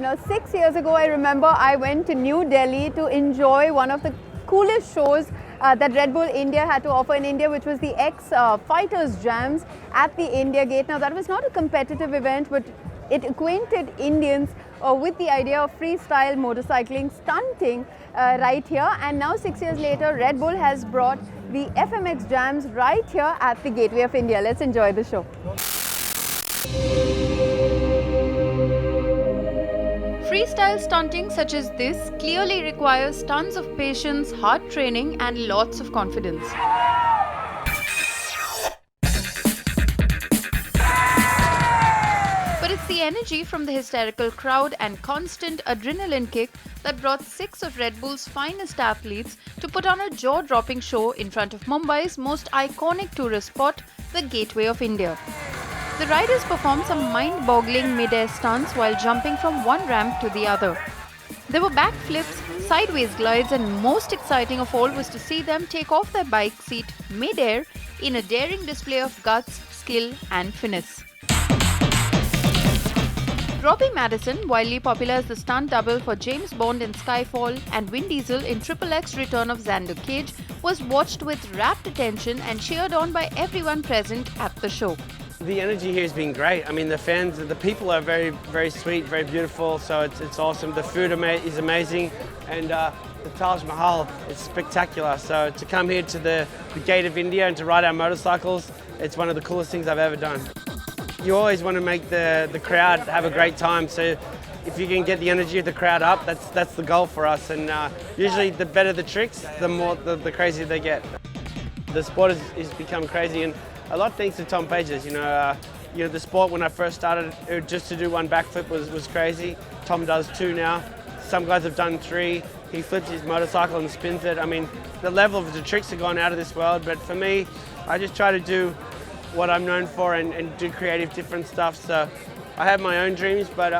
Now, 6 years ago, I remember I went to New Delhi to enjoy one of the coolest shows that Red Bull India had to offer in India, which was the Fighters Jams at the India Gate. Now, that was not a competitive event, but it acquainted Indians with the idea of freestyle motorcycling, stunting right here. And now 6 years later, Red Bull has brought the FMX Jams right here at the Gateway of India. Let's enjoy the show. Freestyle stunting such as this clearly requires tons of patience, hard training and lots of confidence. But it's the energy from the hysterical crowd and constant adrenaline kick that brought 6 of Red Bull's finest athletes to put on a jaw-dropping show in front of Mumbai's most iconic tourist spot, the Gateway of India. The riders performed some mind-boggling mid-air stunts while jumping from one ramp to the other. There were backflips, sideways glides, and most exciting of all was to see them take off their bike seat mid-air in a daring display of guts, skill and finesse. Robbie Maddison, widely popular as the stunt double for James Bond in Skyfall and Vin Diesel in XXX Return of Xander Cage, was watched with rapt attention and cheered on by everyone present at the show. The energy here has been great. I mean, the fans, the people are very, very sweet, very beautiful, so it's awesome. The food is amazing, and the Taj Mahal is spectacular. So to come here to the Gate of India and to ride our motorcycles, it's one of the coolest things I've ever done. You always want to make the crowd have a great time, so if you can get the energy of the crowd up, that's the goal for us. And usually the better the tricks, the crazier they get. The sport has become crazy, and a lot thanks to Tom Pages. You know, the sport when I first started, just to do one backflip was crazy. Tom does 2 now. Some guys have done 3. He flips his motorcycle and spins it. I mean, the level of the tricks have gone out of this world. But for me, I just try to do what I'm known for and do creative, different stuff. So I have my own dreams, but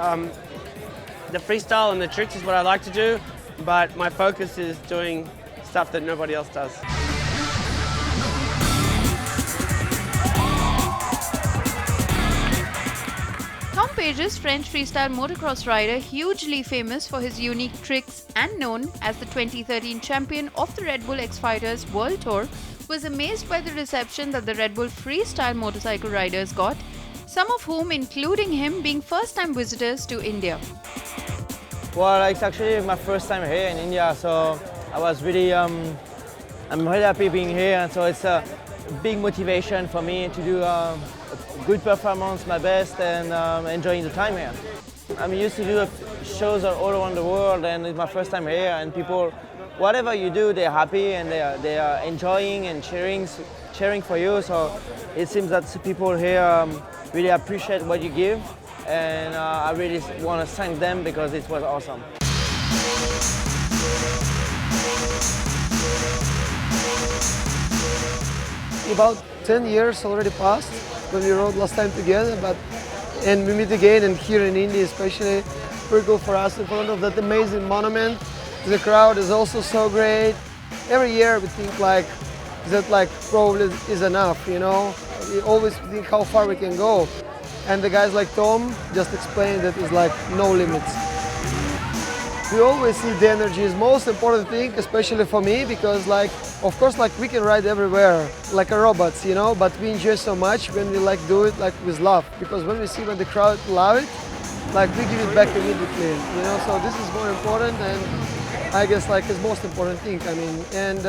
the freestyle and the tricks is what I like to do. But my focus is doing stuff that nobody else does. Pages, French freestyle motocross rider, hugely famous for his unique tricks and known as the 2013 champion of the Red Bull X Fighters World Tour, was amazed by the reception that the Red Bull freestyle motorcycle riders got, some of whom, including him, being first-time visitors to India. Well, it's actually my first time here in India, so I was really, I'm really happy being here, and so it's a big motivation for me to do good performance, my best, and enjoying the time here. I'm used to do shows all around the world, and it's my first time here, and people, whatever you do, they're happy and they are enjoying and cheering for you. So it seems that people here really appreciate what you give, and I really want to thank them because it was awesome. About 10 years already passed when we rode last time together, and we meet again, and here in India especially, very cool for us in front of that amazing monument. The crowd is also so great. Every year we think that probably is enough, you know. We always think how far we can go, and the guys like Tom just explained that it's like no limits. We always see the energy is most important thing, especially for me, because of course we can ride everywhere like a robots, you know, but we enjoy so much when we do it with love, because when we see when the crowd love it, we give it back immediately, you know. So this is more important, and I guess it's most important thing. I mean, and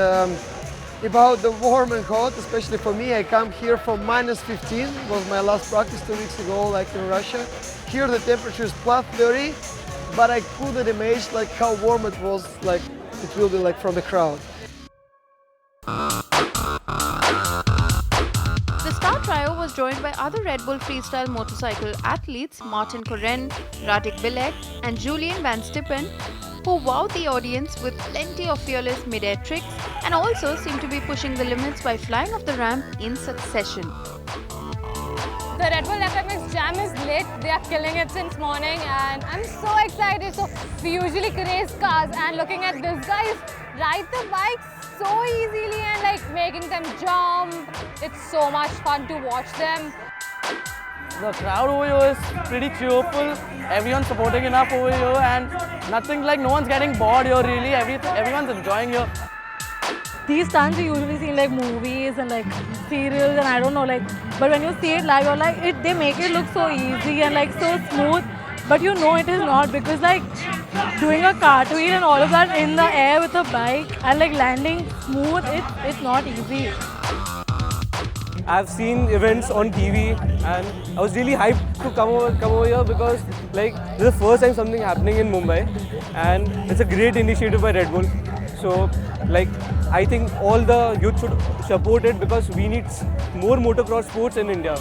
about the warm and hot, especially for me, I come here from -15. Was my last practice 2 weeks ago, in Russia. Here the temperature is +30. But I couldn't imagine how warm it was, it will be from the crowd. The star trio was joined by other Red Bull freestyle motorcycle athletes Martin Koren, Radek Bilek and Julian Van Stippen, who wowed the audience with plenty of fearless mid-air tricks and also seemed to be pushing the limits by flying off the ramp in succession. The Red Bull FMX Jam is lit. They are killing it since morning, and I'm so excited. So we usually race cars, and looking at these guys ride the bikes so easily and making them jump. It's so much fun to watch them. The crowd over here is pretty cheerful. Everyone's supporting enough over here, and nothing like no one's getting bored here. Really, everyone's enjoying here. These stunts you usually see in like movies and like serials and I don't know like, but when you see it live, you're like they make it look so easy and like so smooth, but you know it is not, because like doing a cartwheel and all of that in the air with a bike and like landing smooth, it's not easy. I've seen events on TV and I was really hyped to come over here because like this is the first time something happening in Mumbai, and it's a great initiative by Red Bull. So like I think all the youth should support it because we need more motocross sports in India.